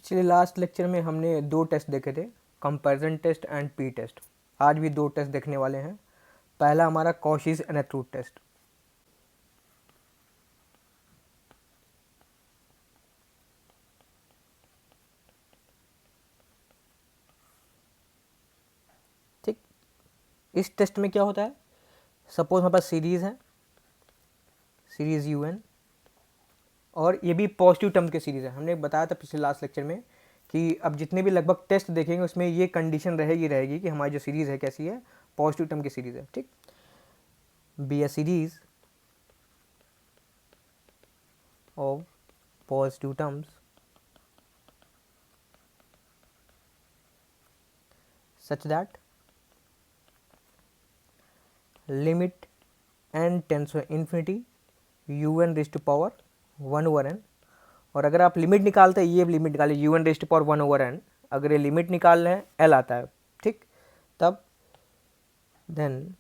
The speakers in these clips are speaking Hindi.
पिछले लास्ट लेक्चर में हमने दो टेस्ट देखे थे, comparison test and p test. आज भी दो टेस्ट देखने वाले हैं। पहला हमारा कॉशीज एनेक्रूट टेस्ट। ठीक, इस टेस्ट में क्या होता है, सपोज हमारे पास सीरीज़ है, सीरीज़ UN, और ये भी पॉजिटिव टर्म के सीरीज़ है। हमने बताया था पिछले लास्ट लेक्चर में कि अब जितने भी लगभग टेस्ट देखेंगे उसमें ये कंडीशन रहेगी कि हमारी जो सीरीज़ है कैसी है, पॉजिटिव टर्म की सीरीज़ है। ठीक, be a series of positive terms such that limit n tends to infinity un raised to power 1 over n। और अगर आप लिमिट निकालते हैं, ये लिमिट निकाले un raised to power 1 over n, अगर ये लिमिट निकाल रहे हैं l आता है, ठीक, तब देन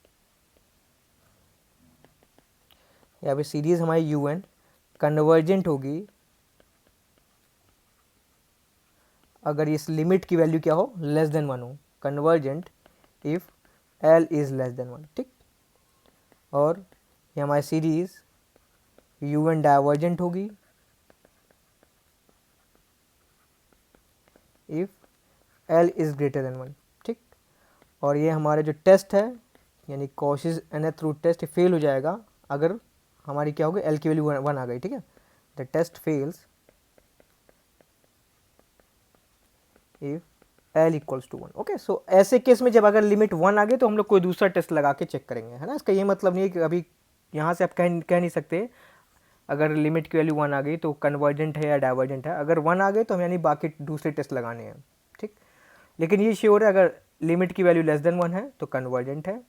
यहाँ पे सीरीज हमारी un कन्वर्जेंट होगी अगर इस लिमिट की वैल्यू क्या हो, लेस देन 1 हो। Convergent if l is less than 1। ठीक, और ये हमारी सीरीज un डाइवर्जेंट होगी if l is greater than 1। ठीक, और ये हमारे जो टेस्ट है यानी कॉशीज एनेक्रूट टेस्ट फेल हो जाएगा अगर हमारी क्या होगी, l की वैल्यू 1 आ गई। ठीक है, the test fails if l equals to 1। Okay, so ऐसे केस में जब अगर लिमिट 1 आ गई तो हम लोग कोई दूसरा टेस्ट लगा के चेक करेंगे, है ना। इसका ये मतलब नहीं है कि अभी यहाँ से आप कह नहीं सकते अगर लिमिट की वैल्यू 1 आ गई तो कन्वर्जेंट है या डाइवर्जेंट है। अगर 1 आ गए तो हम यानी बाकी दूसरे टेस्ट लगाने हैं। ठीक, लेकिन ये श्योर है अगर लिमिट की वैल्यू लेस देन 1 है तो कन्वर्जेंट है,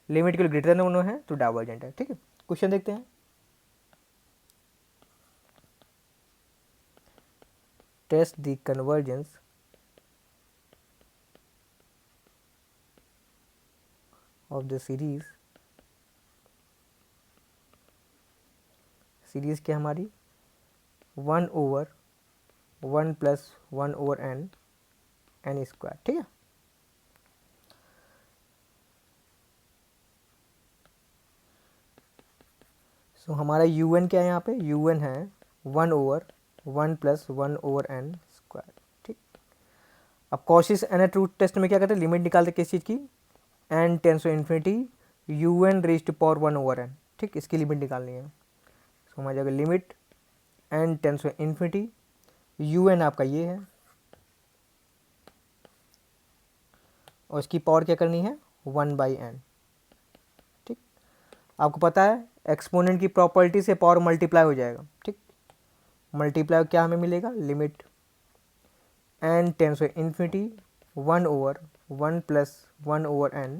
लिमिट की वैल्यू ग्रेटर देन 1 है तो डाइवर्जेंट है। ठीक है, क्वेश्चन देखते हैं। Test the convergence of the series क्या हमारी 1 over 1 plus 1 over n square. ठीक है, सो हमारा un क्या है, यहाँ पे un है 1 over 1 plus 1 over n square. ठीक, अब कॉशीज एनेक्रूट टेस्ट में क्या करते हैं, लिमिट निकालते किस चीज़ की, n tends to infinity un raise to power 1 over n। ठीक, इसकी लिमिट निकालनी है। सो हमारी जगह limit n tends to infinity un आपका ये है और इसकी पावर क्या करनी है, 1/n। ठीक, आपको पता है एक्सपोनेंट की प्रॉपर्टी से पावर मल्टीप्लाई हो जाएगा। ठीक, मल्टीप्लाई क्या हमें मिलेगा, limit n tends to infinity 1 over 1 plus 1 over n।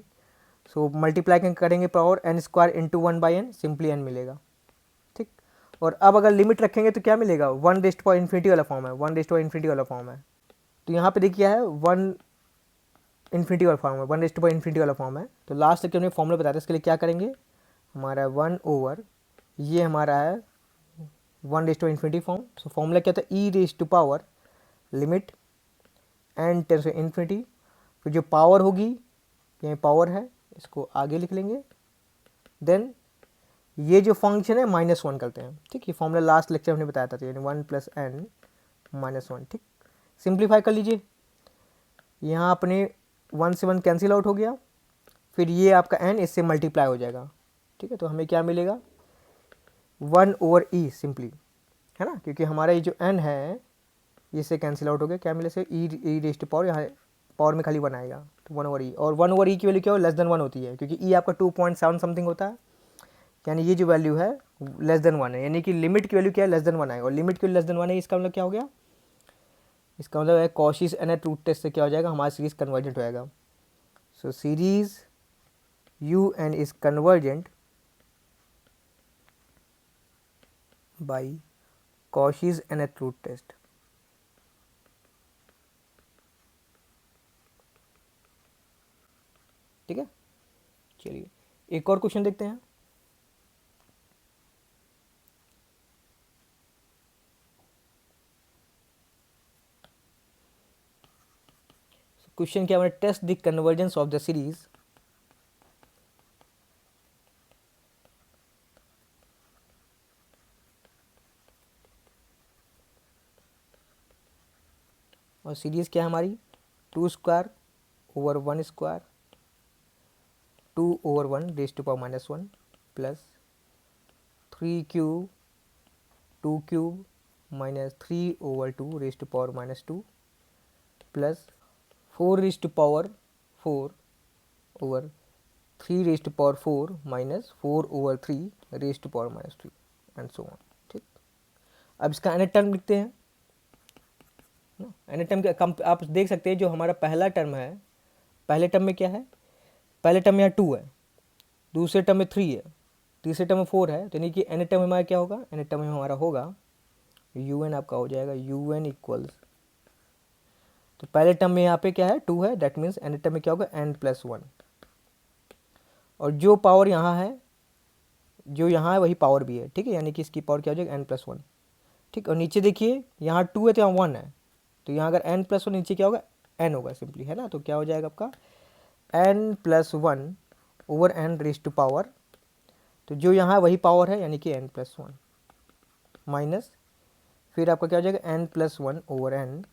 So multiply करेंगे power n square into 1/n, simply n मिलेगा। ठीक, और अब अगर लिमिट रखेंगे तो क्या मिलेगा, 1 रेज़्ड टू पावर इन्फिनिटी वाला फॉर्म है, 1 रेज़्ड टू पावर इन्फिनिटी वाला फॉर्म है। तो यहाँ पे देखिए क्या है, 1 इन्फिनिटी वाला फॉर्म है, 1 रेज़्ड टू पावर इन्फिनिटी वाला फॉर्म है। तो लास्ट लेक्चर में फॉर्मूला बताया था, इसके लिए क्या करेंगे, हमारा 1 ओवर ये हमारा है 1 raised to infinity form. So formula क्या था, e raised to power limit n tends to infinity, फिर जो पावर होगी ये पावर है, इसको आगे लिख लेंगे, देन ये जो फंक्शन है -1 करते हैं। ठीक, ये फॉर्मूला लास्ट लेक्चर हमने बताया था, तो यानी 1 + n - 1। ठीक, सिंप्लीफाई कर लीजिए, यहाँ अपने 1 से 1 कैंसिल आउट हो गया, फिर ये आपका n इससे मल्टीप्लाई हो जाएगा। ठीक है, तो हमें क्या मिलेगा, 1 over e सिंपली, है ना, क्योंकि हमारा ये जो n है इससे कैंसिल आउट हो गया, क्या मिले से e रेज़्ड टू पावर, यहाँ पावर में खाली 1 आएगा, तो 1 over e। और 1 over e की वैल्यू क्या हो, लेस देन 1 होती है, क्योंकि e आपका 2.7 समथिंग होता है, यानी ये जो वैल्यू है लेस देन 1 है, यानी कि लिमिट की वैल्यू क्या है, लेस देन 1 आएगा, और लिमिट की वैल्यू लेस देन 1 है, इसका मतलब क्या हो गया, इसका मतलब है कॉशीज एनेक्रूट टेस्ट से क्या हो जाएगा, हमारा सीरीज कन्वर्जेंट हो जाएगा। So series un is convergent by Cauchy's एनेक्रूट टेस्ट। ठीक है, चलिए एक और क्वेश्चन देखते हैं। क्वेश्चन क्या हमारे, test the convergence of the series और सीरीज क्या है हमारी, 2 square over 1 square 2/1 plus 3 cube 2 cube minus 3/2 plus 4/4 over 3/4 minus 4/3 and so on. ठीक, अब इसका nth टर्म लिखते हैं। nth टर्म का आप देख सकते हैं, जो हमारा पहला टर्म है, पहले टर्म में क्या है, पहले टर्म में यहाँ 2 है, दूसरे टर्म में 3 है, तीसरे टर्म में 4 है, तो यानी कि nth टर्म में हमारा क्या होगा, nth टर्म में हमारा होगा un आपका हो जाएगा un इक्वल्स, तो पहले टर्म में यहाँ पे क्या है 2 है, दैट मीन्स nth टर्म में क्या होगा n+1, और जो पावर यहाँ है, जो यहाँ है वही पावर भी है। ठीक है, यानी कि इसकी पावर क्या हो जाएगा n+1। ठीक, और नीचे देखिए यहाँ 2 है तो यहाँ 1 है, तो यहाँ अगर n+1 नीचे क्या होगा n होगा सिंपली, है ना, तो क्या हो जाएगा आपका n+1 over n raise to power, तो जो यहाँ वही पावर है यानी कि n+1 माइनस, फिर आपका क्या हो जाएगा n+1 ओवर n,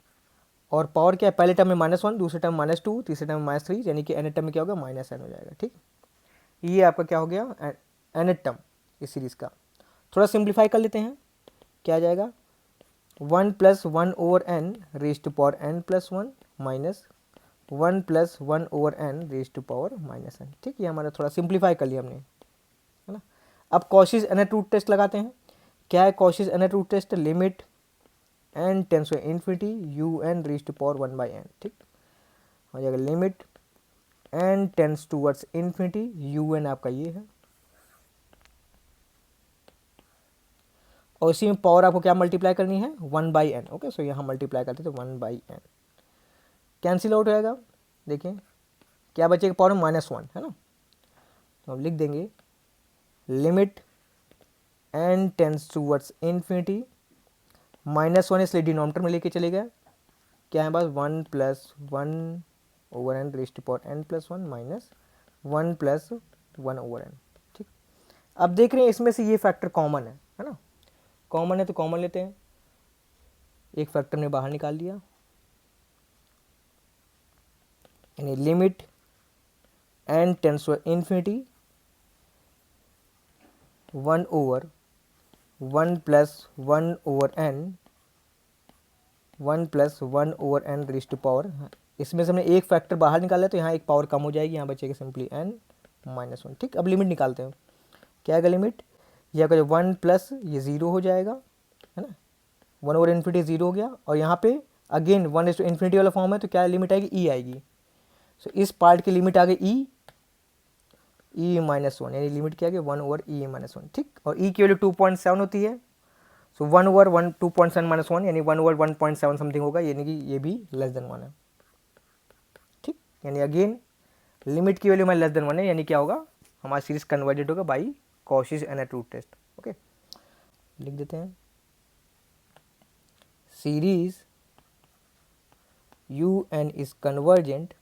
और पावर क्या है, पहले टर्म में -1, दूसरे टर्म -2, तीसरे टर्म में -3, यानी कि nth टर्म में क्या होगा -n हो जाएगा। ठीक, ये आपका क्या हो गया nth टर्म इस सीरीज़ का। थोड़ा सिंप्लीफाई कर लेते हैं, क्या आ जाएगा 1+1 over n raise to power n+1 minus 1+1 over n raise to power -n। ठीक, ये हमारा थोड़ा सिंप्लीफाई कर लिया हमने, है ना। अब कॉशीज nth रूट टेस्ट लगाते हैं। क्या है Cauchy's nth root test, limit n tends to infinity un raise to power 1/n। ठीक, हो जाएगा limit n tends towards infinity un आपका ये है, और इसी में पावर आपको क्या मल्टीप्लाई करनी है 1/n। ओके, सो यहाँ मल्टीप्लाई करते तो 1/n कैंसिल आउट हो जाएगा। देखिए क्या बचेगा, पावर में -1 है ना, तो हम लिख देंगे limit n tends towards infinity, -1 इसलिए डिनोमिनेटर में लेके चले गए, क्या है बस 1+1 over n raise to power n+1 minus 1+1 over n। ठीक, अब देख रहे हैं इसमें से ये फैक्टर कॉमन है ना, कॉमन है तो कॉमन लेते हैं, एक फैक्टर ने बाहर निकाल दिया, यानी limit n tends to infinity 1/1+1 over n 1+1 over n raise to power, इसमें से हमने एक फैक्टर बाहर निकाला तो यहाँ एक पावर कम हो जाएगी, यहाँ बचेगा सिंपली n-1। ठीक, अब लिमिट निकालते हैं, क्या आएगा लिमिट, ये अगर 1 प्लस ये 0 हो जाएगा, है ना, 1 ओवर इन्फिनिटी 0 हो गया, और यहाँ पे अगेन 1:इन्फिनिटी वाला फॉर्म है तो क्या लिमिट आएगी, ई आएगी, सो इस पार्ट की लिमिट आ गई e-1, यानी लिमिट क्या है 1 ओवर e-1। ठीक, और e की वैल्यू 2.7 होती है, सो 1 ओवर 2.7 -1 यानी 1 ओवर 1.7 समथिंग होगा, यानी कि ये भी लेस देन 1 है। ठीक, यानी अगेन लिमिट की वैल्यू में लेस देन 1 है, यानी क्या होगा हमारा सीरीज कन्वर्जेंट होगा by Cauchy's nth root test. Okay, लिख देते हैं series un is convergent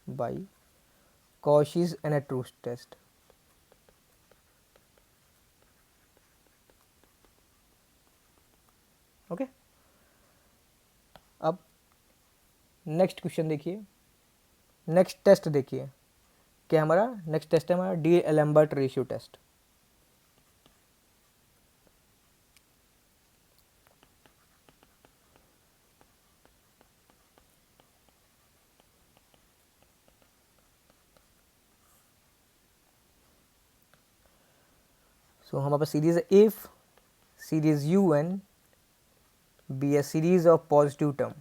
by Cauchy's nth root test. Okay, अब नेक्स्ट क्वेश्चन देखिए, नेक्स्ट टेस्ट देखिए, क्या हमारा नेक्स्ट टेस्ट है हमारा डी-एलेम्बर्ट रेशियो टेस्ट। सो हमारे पास सीरीज है, if series un be a series of positive term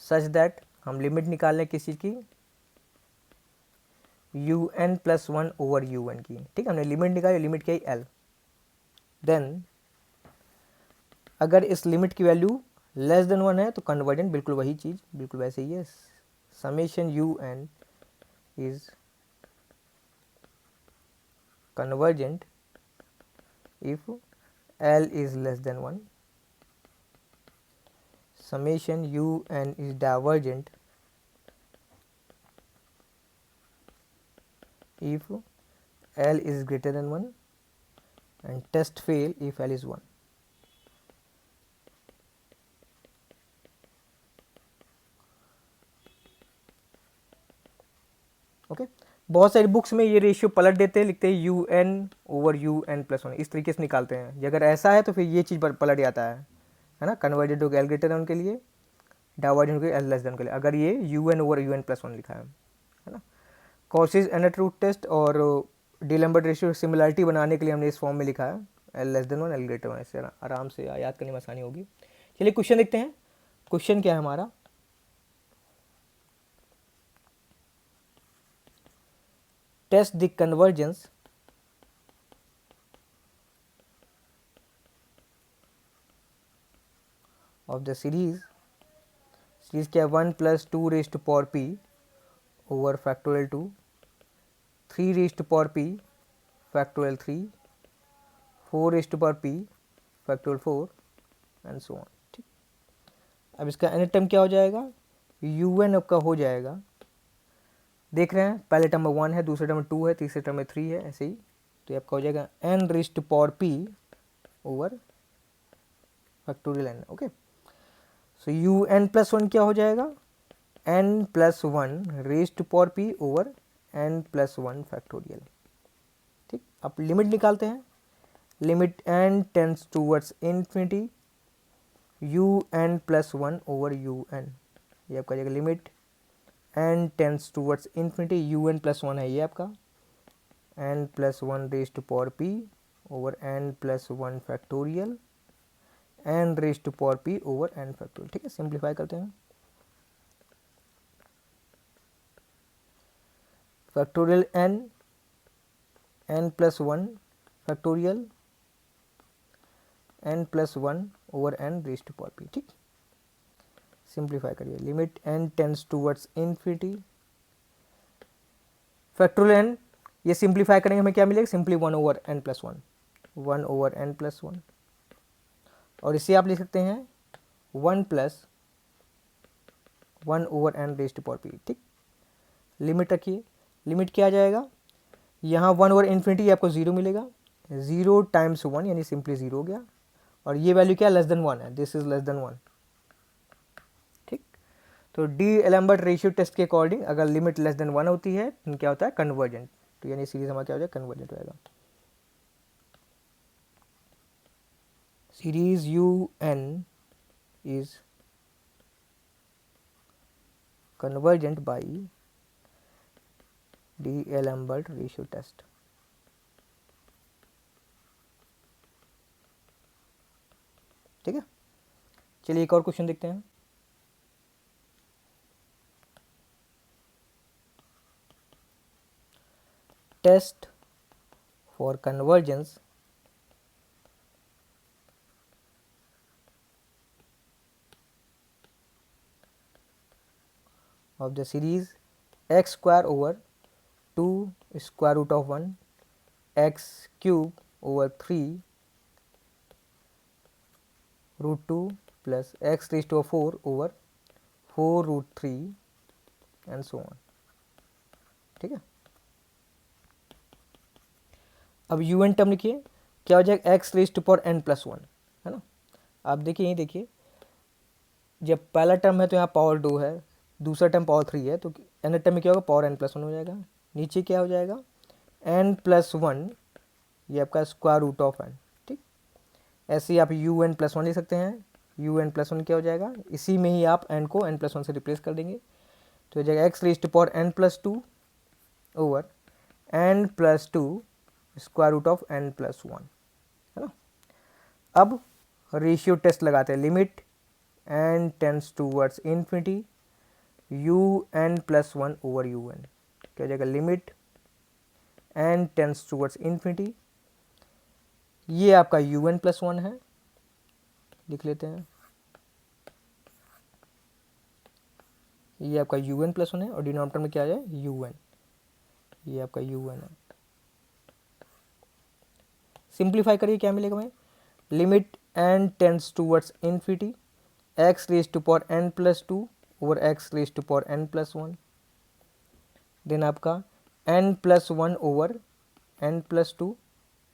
such that, हम लिमिट निकाल लें किसी की un+1 ओवर un की। ठीक, हमने लिमिट निकाली, लिमिट क्या है l, देन अगर इस लिमिट की वैल्यू लेस देन 1 है तो कन्वर्जेंट बिल्कुल वही चीज़, बिल्कुल वैसे ही है, summation un is convergent if L is less than 1, summation UN is divergent if L is greater than 1, and test fail if L is 1. Okay बहुत सारी बुक्स में ये रेशियो पलट देते हैं, लिखते हैं u n over u n plus one, इस तरीके से निकालते हैं। अगर ऐसा है तो फिर ये चीज़ पलट जाता है ना, कन्वर्जेंट हो गया एल ग्रेटर देन के लिए, डाइवर्जेंट हो गया एल लेस देन के लिए, अगर ये u n over u n plus one लिखा है ना। कॉशीज एनट रूट टेस्ट और डीलैम्बर्ट रेशियो सिमिलरिटी बनाने के लिए हमने इस फॉर्म में लिखा है L less than one L greater one, इससे आराम से याद करने में आसानी होगी। चलिए क्वेश्चन देखते हैं। क्वेश्चन क्या है हमारा, test the convergence of the series क्या है, 1 + 2 raise to power p over factorial 2, 3 raise to power p factorial 3, 4 raise to power p factorial 4 and so on. ठीक, अब इसका एन टर्म क्या हो जाएगा, यू एन आपका हो जाएगा, देख रहे हैं पहले टर्म में 1 है, दूसरे टर्म में 2 है, तीसरे टर्म में 3 है, ऐसे ही। तो ये आपका हो जाएगा n raise to power p over factorial n। Okay, so u n plus one क्या हो जाएगा, n + 1 raise to power p over n + 1 factorial. ठीक, अब लिमिट निकालते हैं, limit n tends towards infinity u n plus one over u n, ये आपका जाएगा limit n tends towards infinity u n plus one है ये आपका, n + 1 raise to power p over n + 1 factorial n raise to power p over n factorial. ठीक है, सिंप्लीफाई करते हैं, factorial n + 1 factorial n + 1 over n raise to power p। ठीक, सिंप्लीफाई करिए, limit n tends towards infinity factorial n, ये सिंप्लीफाई करेंगे हमें क्या मिलेगा, simply 1 over n + 1, 1 over n + 1, और इसे आप लिख सकते हैं 1 + 1 over n raise to power p। ठीक, लिमिट रखिए, लिमिट क्या आ जाएगा, यहाँ 1 ओवर इन्फिनिटी आपको 0 मिलेगा, 0 × 1 यानी सिंपली 0 हो गया, और ये वैल्यू क्या लेस देन 1 है, दिस इज लेस देन 1। ठीक, तो डी-एलेम्बर्ट रेशियो टेस्ट के अकॉर्डिंग अगर लिमिट लेस देन 1 होती है तो क्या होता है, कन्वर्जेंट। तो यानी सीरीज हमारा क्या हो जाएगा, कन्वर्जेंट हो जाएगा। Series u n is convergent by D-Alembert ratio test। ठीक है, चलिए एक और क्वेश्चन देखते हैं। Test for convergence of the series x² over 2 square root of 1 x³ over 3 root 2 plus x raised to 4 over 4 root 3 and so on। ठीक है, अब यू एन टर्म लिखिए, क्या हो जाएगा, x raised to power n + 1 है ना। आप देखिए, यही देखिए, जब पहला टर्म है तो यहाँ पावर 2 है, दूसरा टर्म पावर 3 है, तो एन टर्म में क्या होगा, पावर n + 1 हो जाएगा। नीचे क्या हो जाएगा, n + 1, ये आपका स्क्वायर रूट ऑफ n। ठीक, ऐसे ही आप यू एन + 1 लिख सकते हैं, यू एन + 1 क्या हो जाएगा, इसी में ही आप n को n + 1 से रिप्लेस कर देंगे, तो हो जाएगा x raised to power n + 2 over n + 2 square root of n + 1 है ना। अब रेशियो टेस्ट लगाते हैं, limit n tends towards infinity u n + 1 over u n, क्या हो जाएगा, limit n tends towards infinity, ये आपका यू एन + 1 है, लिख लेते हैं, ये आपका यू एन + 1 है, और डिनोमिनेटर में क्या आ जाए, यू एन, ये आपका यू एन है। सिंप्लीफाई करिए, क्या मिलेगा हमें, limit n tends towards infinity x raise to power n plus two over x raise to power n plus one, then आपका n plus one over n plus two,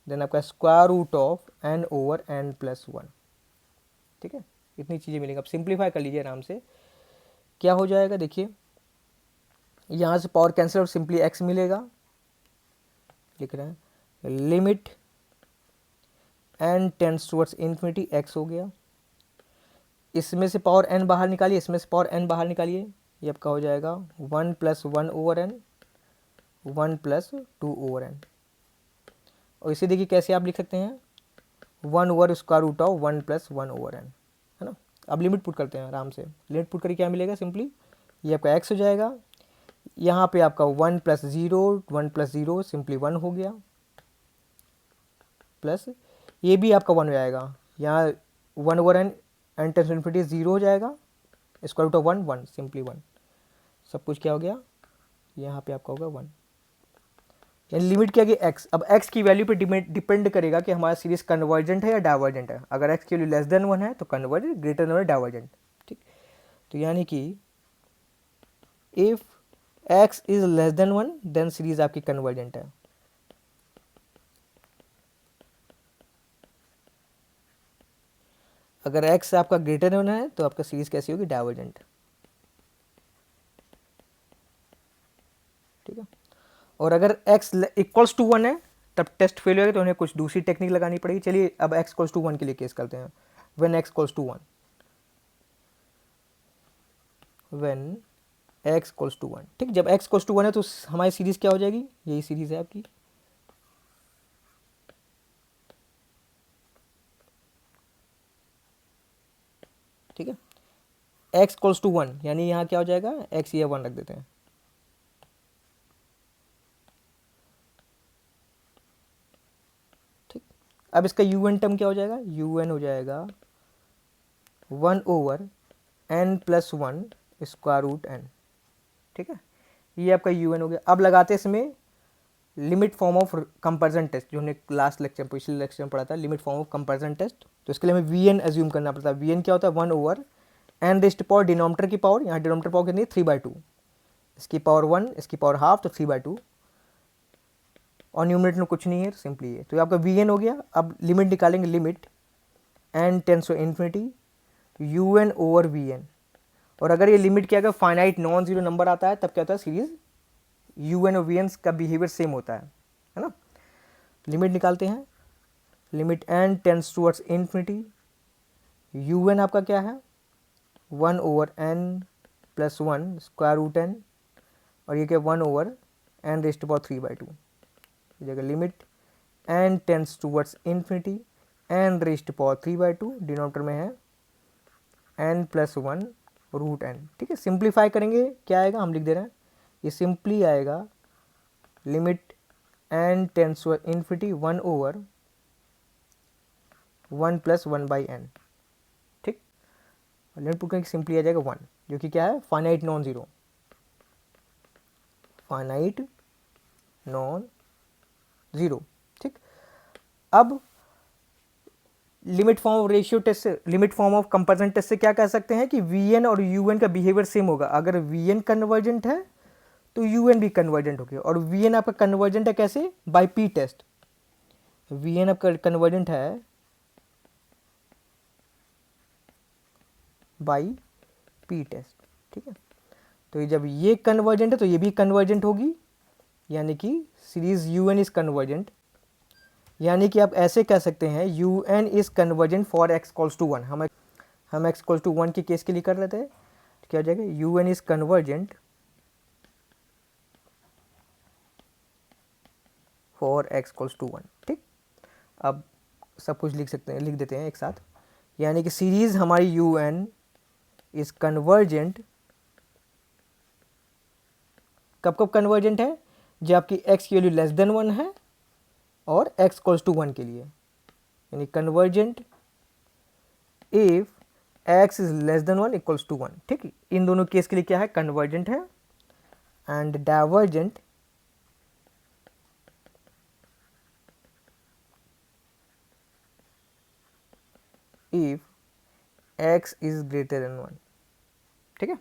then आपका square root of n over n plus one. ठीक है, इतनी चीज़ें मिलेंगी। आप सिंप्लीफाई कर लीजिए आराम से, क्या हो जाएगा देखिए, यहाँ से पावर कैंसिल और सिंपली x मिलेगा, लिख रहे हैं limit n tends towards infinity x हो गया, इसमें से पावर n बाहर निकालिए, इसमें से पावर n बाहर निकालिए, ये आपका हो जाएगा 1 plus one over n, 1 plus two over n। और इसे देखिए कैसे आप लिख सकते हैं, 1 over square root of 1 plus one over n, है ना। अब लिमिट पुट करते हैं आराम से, लिमिट पुट करके क्या मिलेगा, सिंपली ये आपका x हो जाएगा, यहाँ पे आपका 1 plus zero, 1 plus zero simply 1 हो गया, प्लस ये भी आपका 1 हो जाएगा, यहाँ 1 over n n tends to infinity 0 हो जाएगा, स्क्वायर रूट ऑफ 1 1 सिंपली 1, सब कुछ क्या हो गया, यहाँ पे आपका होगा 1। यानी लिमिट क्या गई x। अब x की वैल्यू पे डिपेंड करेगा कि हमारा सीरीज कन्वर्जेंट है या डाइवर्जेंट है। अगर x की वैल्यू लेस देन 1 है तो कन्वर्जेंट, ग्रेटर देन 1 डाइवर्जेंट। ठीक, तो यानी कि if x is less than 1 then series आपकी कन्वर्जेंट है। अगर x आपका ग्रेटर देन 1 है तो आपका सीरीज कैसी होगी, डाइवर्जेंट। ठीक है, और अगर x इक्वल्स टू 1 है तब टेस्ट फेल होगा, तो उन्हें कुछ दूसरी टेक्निक लगानी पड़ेगी। चलिए अब x इक्वल्स टू 1 के लिए केस करते हैं, when x equals to 1, when x equals to 1। ठीक, जब x इक्वल्स टू 1 है तो हमारी सीरीज क्या हो जाएगी, यही सीरीज है आपकी। ठीक है, x इक्वल्स टू 1 यानी यहाँ क्या हो जाएगा, x या 1 रख देते हैं। ठीक, अब इसका un टर्म क्या हो जाएगा, un हो जाएगा 1 over n plus one square root n। ठीक है, ये आपका un हो गया। अब लगाते हैं इसमें limit form of comparison test, जो हमने लास्ट लेक्चर पिछले लेक्चर में पढ़ा था, limit form of comparison test. तो इसके लिए हमें वी एन एज्यूम करना पड़ता है। वी एन क्या होता है, 1 over n raised power denominator की पावर, यहाँ डिनोमीटर पावर कितनी है 3/2, इसकी पावर 1, इसकी पावर हाफ, तो 3/2, और न्यूमरेटर में कुछ नहीं है, सिंपली है। तो आपका वी एन हो गया। अब लिमिट निकालेंगे, limit N tends to infinity u n over v N. और अगर ये लिमिट क्या, अगर फाइनाइट नॉन जीरो नंबर आता है तब क्या होता है, सीरीज यू एन और वी एन का बिहेवियर सेम होता है ना। लिमिट निकालते हैं, limit N tends towards infinity, u n आपका क्या है 1 over n plus one square root n, और ये क्या 1 ओवर एन रेस्ट पावर 3/2। जगह limit N tends towards infinity n raised power 3/2, denominator में है n plus one root n. ठीक है, सिंप्लीफाई करेंगे क्या आएगा, हम लिख दे रहे हैं, ये सिंपली आएगा limit N tends to infinity 1 over 1 plus 1/n। ठीक, लिमिट पुट करके सिंपली आ जाएगा 1, जो कि क्या है, finite non zero, finite non zero. ठीक, अब limit form of ratio test से, limit form of comparison test से क्या कह सकते हैं कि वी एन और यू एन का बिहेवियर सेम होगा। अगर वी एन कन्वर्जेंट है तो यू एन भी कन्वर्जेंट हो गया। और वी एन आपका कन्वर्जेंट है कैसे, by p test. V n आपका कन्वर्जेंट है बाय पी टेस्ट। ठीक है, तो जब ये कन्वर्जेंट है तो ये भी कन्वर्जेंट होगी, यानी कि series u n is convergent. यानी कि आप ऐसे कह सकते हैं u n is convergent for x equals to 1। हम एक्स इक्वल्स टू 1 के केस के लिए कर लेते हैं, तो क्या हो जाएगा, u n is convergent for x equals to 1। ठीक, अब सब कुछ लिख सकते हैं, लिख देते हैं एक साथ। यानी कि सीरीज हमारी यू एन इज कन्वर्जेंट, कब कब कन्वर्जेंट है, जब आपकी एक्स की वैल्यू लेस देन 1 है और x इक्वल्स टू 1 के लिए, यानी convergent if x is less than 1 equals to 1। ठीक, इन दोनों केस के लिए क्या है, कन्वर्जेंट है। And divergent if x is greater than 1। ठीक है,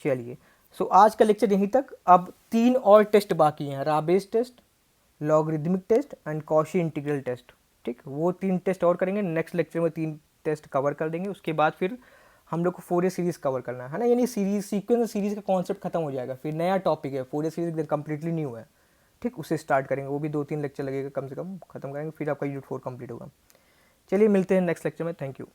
चलिए। सो आज का लेक्चर यहीं तक। अब 3 और टेस्ट बाकी हैं, Raabe's test, logarithmic test and Cauchy integral test. ठीक, वो 3 टेस्ट और करेंगे नेक्स्ट लेक्चर में, 3 टेस्ट कवर कर देंगे। उसके बाद फिर हम लोग को फोरियर सीरीज कवर करना है ना, यानी सीरीज सीक्वेंस सीरीज का कॉन्सेप्ट खत्म हो जाएगा, फिर नया टॉपिक है, फोरियर सीरीज एकदम कम्प्लीटली न्यू है। ठीक, उसे स्टार्ट करेंगे, वो भी 2-3 लेक्चर लगेगा कम से कम, खत्म करेंगे, फिर आपका यूनिट 4 कंप्लीट होगा। चलिए मिलते हैं नेक्स्ट लेक्चर में, थैंक यू।